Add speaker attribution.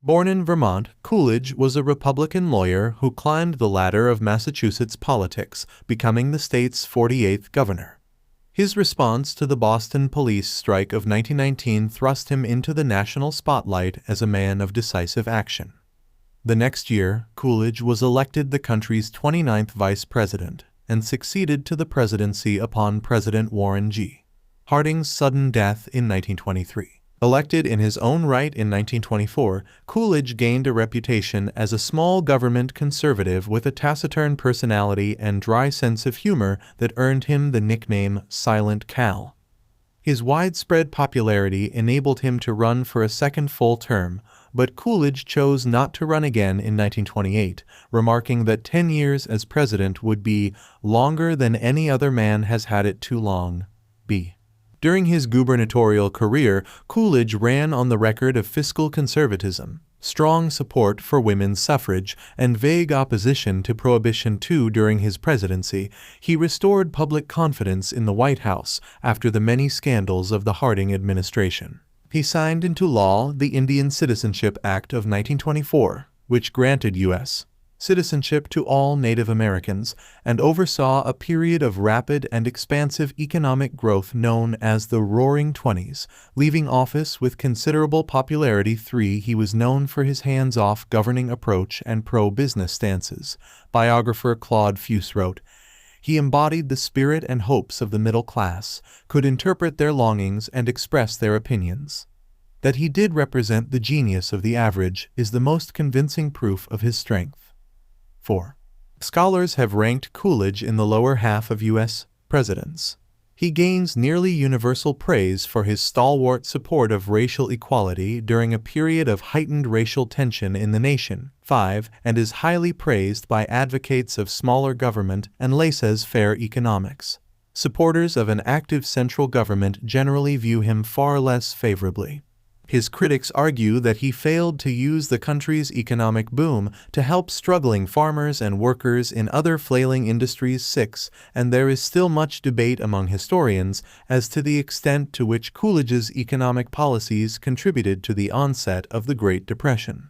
Speaker 1: Born in Vermont, Coolidge was a Republican lawyer who climbed the ladder of Massachusetts politics, becoming the state's 48th governor. His response to the Boston police strike of 1919 thrust him into the national spotlight as a man of decisive action. The next year, Coolidge was elected the country's 29th vice president and succeeded to the presidency upon President Warren G. Harding's sudden death in 1923. Elected in his own right in 1924, Coolidge gained a reputation as a small government conservative with a taciturn personality and dry sense of humor that earned him the nickname Silent Cal. His widespread popularity enabled him to run for a second full term, but Coolidge chose not to run again in 1928, remarking that 10 years as president would be longer than any other man has had it too long. During his gubernatorial career, Coolidge ran on the record of fiscal conservatism, strong support for women's suffrage, and vague opposition to Prohibition II. During his presidency, he restored public confidence in the White House after the many scandals of the Harding administration. He signed into law the Indian Citizenship Act of 1924, which granted U.S. citizenship to all Native Americans, and oversaw a period of rapid and expansive economic growth known as the Roaring Twenties. Leaving office with considerable popularity, he was known for his hands-off governing approach and pro-business stances. Biographer Claude Fuce wrote, "He embodied the spirit and hopes of the middle class, could interpret their longings and express their opinions. That he did represent the genius of the average is the most convincing proof of his strength." 4. Scholars have ranked Coolidge in the lower half of U.S. presidents. He gains nearly universal praise for his stalwart support of racial equality during a period of heightened racial tension in the nation. 5. And is highly praised by advocates of smaller government and laissez-faire economics. Supporters of an active central government generally view him far less favorably. His critics argue that he failed to use the country's economic boom to help struggling farmers and workers in other flailing industries. 6. And there is still much debate among historians as to the extent to which Coolidge's economic policies contributed to the onset of the Great Depression.